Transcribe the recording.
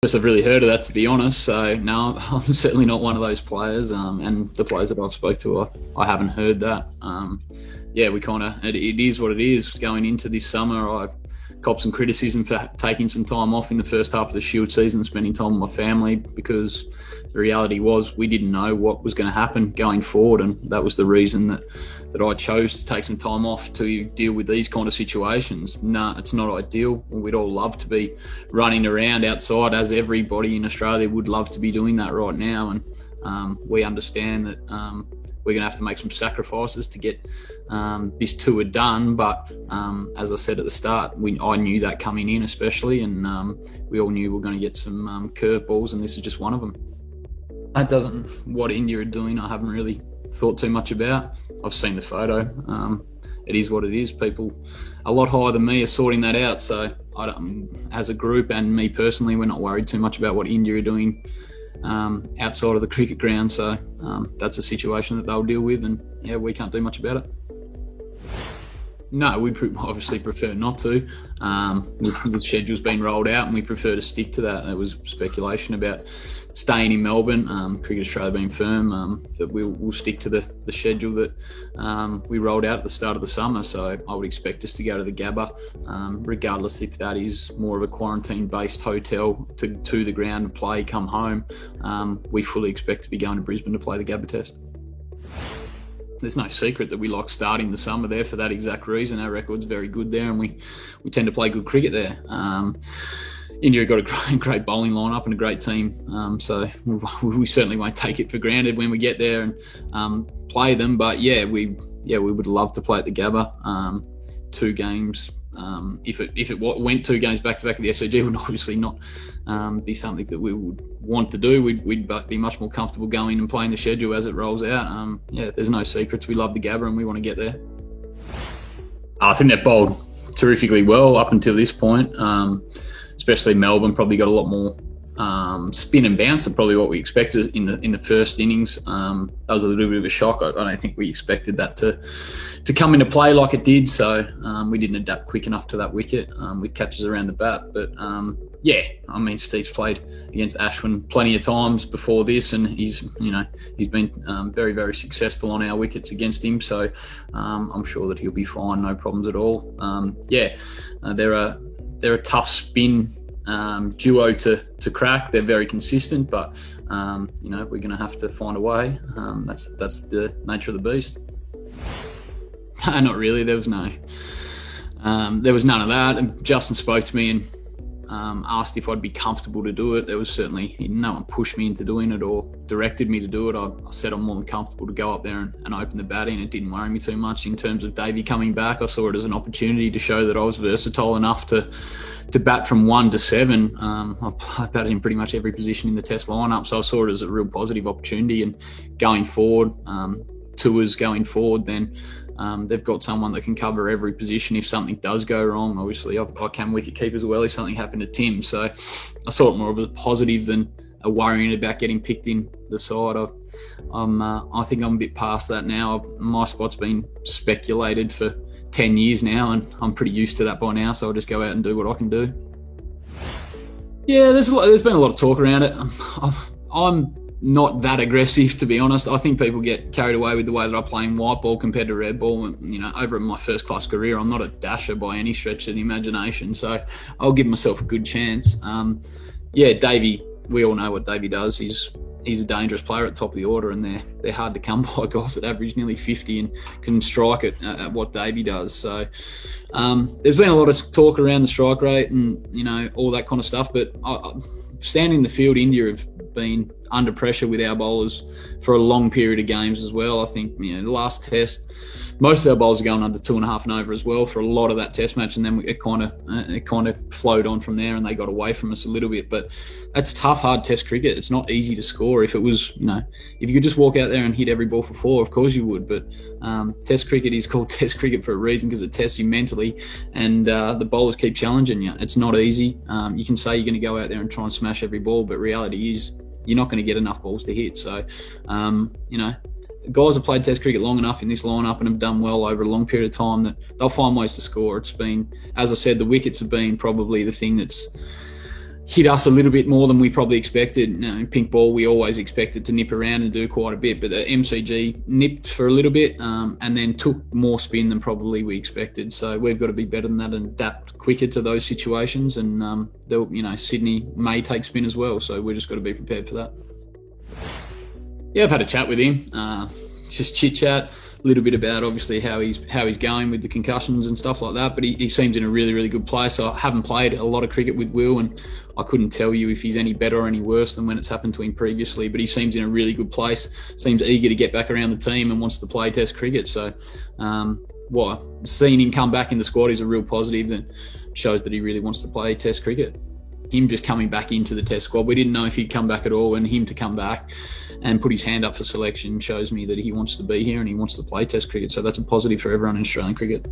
First I've really heard of that, to be honest. So no, I'm certainly not one of those players. And the players that I've spoke to, I haven't heard that. Yeah, we kind of it is what it is. Going into this summer, I copped some criticism for taking some time off in the first half of the Shield season, spending time with my family, because the reality was we didn't know what was going to happen going forward, and that was the reason that I chose to take some time off to deal with these kind of situations. No, it's not ideal. We'd all love to be running around outside, as everybody in Australia would love to be doing that right now, and we understand that we're going to have to make some sacrifices to get this tour done. But as I said at the start, I knew that coming in especially, and we all knew we were going to get some curveballs, and this is just one of them. What India are doing, I haven't really thought too much about. I've seen the photo. It is what it is. People a lot higher than me are sorting that out. So as a group and me personally, we're not worried too much about what India are doing outside of the cricket ground. So that's a situation that they'll deal with, and yeah, we can't do much about it. No, we obviously prefer not to. The schedule's been rolled out, and we prefer to stick to that. There was speculation about staying in Melbourne. Cricket Australia being firm that we'll stick to the schedule that we rolled out at the start of the summer. So I would expect us to go to the Gabba, regardless if that is more of a quarantine-based hotel to the ground and play, come home. We fully expect to be going to Brisbane to play the Gabba Test. There's no secret that we like starting the summer there for that exact reason. Our record's very good there, and we tend to play good cricket there. India got a great bowling lineup and a great team, so we certainly won't take it for granted when we get there and play them. But we would love to play at the Gabba. 2 games. If it went 2 games back to back at the SCG, would obviously not be something that we would want to do. We'd be much more comfortable going and playing the schedule as it rolls out. There's no secrets. We love the Gabba and we want to get there. I think they've bowled terrifically well up until this point. Especially Melbourne probably got a lot more spin and bounce than probably what we expected in the first innings. That was a little bit of a shock. I don't think we expected that to come into play like it did. So we didn't adapt quick enough to that wicket with catches around the bat. But Steve's played against Ashwin plenty of times before this, and he's been very, very successful on our wickets against him. So I'm sure that he'll be fine, no problems at all. They're a tough spin duo to crack. They're very consistent, but we're going to have to find a way. That's the nature of the beast. Not really. There was none of that. And Justin spoke to me and asked if I'd be comfortable to do it. There was certainly no one pushed me into doing it or directed me to do it. I said I'm more than comfortable to go up there and open the batting. It didn't worry me too much in terms of Davey coming back. I saw it as an opportunity to show that I was versatile enough to bat from 1 to 7. I've batted in pretty much every position in the Test lineup, so I saw it as a real positive opportunity. And going forward, tours going forward, then they've got someone that can cover every position if something does go wrong. Obviously, I can wicket keep as well if something happened to Tim. So I saw it more of a positive than a worrying about getting picked in the side. I think I'm a bit past that now. My spot's been speculated for 10 years now, and I'm pretty used to that by now, so I'll just go out and do what I can do. Yeah, there's been a lot of talk around it. I'm not that aggressive, to be honest. I think people get carried away with the way that I play in white ball compared to red ball. And, over in my first class career, I'm not a dasher by any stretch of the imagination, so I'll give myself a good chance. Davey, we all know what Davey does. He's a dangerous player at the top of the order, and they're hard to come by guys that average nearly 50 and can strike it at what Davey does. So there's been a lot of talk around the strike rate and all that kind of stuff. But standing in the field, India have been under pressure with our bowlers for a long period of games as well. I think the last Test, most of our bowlers are going under 2.5 and over as well for a lot of that Test match, and then it kind of flowed on from there, and they got away from us a little bit. But that's tough, hard Test cricket. It's not easy to score. If it was, if you could just walk out there and hit every ball for 4, of course you would. But Test cricket is called Test cricket for a reason, because it tests you mentally, and the bowlers keep challenging you. It's not easy. You can say you're going to go out there and try and smash every ball, but reality is you're not going to get enough balls to hit. So, guys have played Test cricket long enough in this lineup and have done well over a long period of time that they'll find ways to score. It's been, as I said, the wickets have been probably the thing that's hit us a little bit more than we probably expected. Pink ball, we always expected to nip around and do quite a bit, but the MCG nipped for a little bit and then took more spin than probably we expected. So we've got to be better than that and adapt quicker to those situations. And Sydney may take spin as well, so we've just got to be prepared for that. Yeah, I've had a chat with him, just chit chat. A little bit about obviously how he's going with the concussions and stuff like that, but he seems in a really, really good place. I haven't played a lot of cricket with Will, and I couldn't tell you if he's any better or any worse than when it's happened to him previously, but he seems in a really good place, seems eager to get back around the team and wants to play Test cricket. So seeing him come back in the squad is a real positive that shows that he really wants to play Test cricket. Him just coming back into the Test squad, we didn't know if he'd come back at all, and him to come back and put his hand up for selection shows me that he wants to be here and he wants to play Test cricket. So that's a positive for everyone in Australian cricket.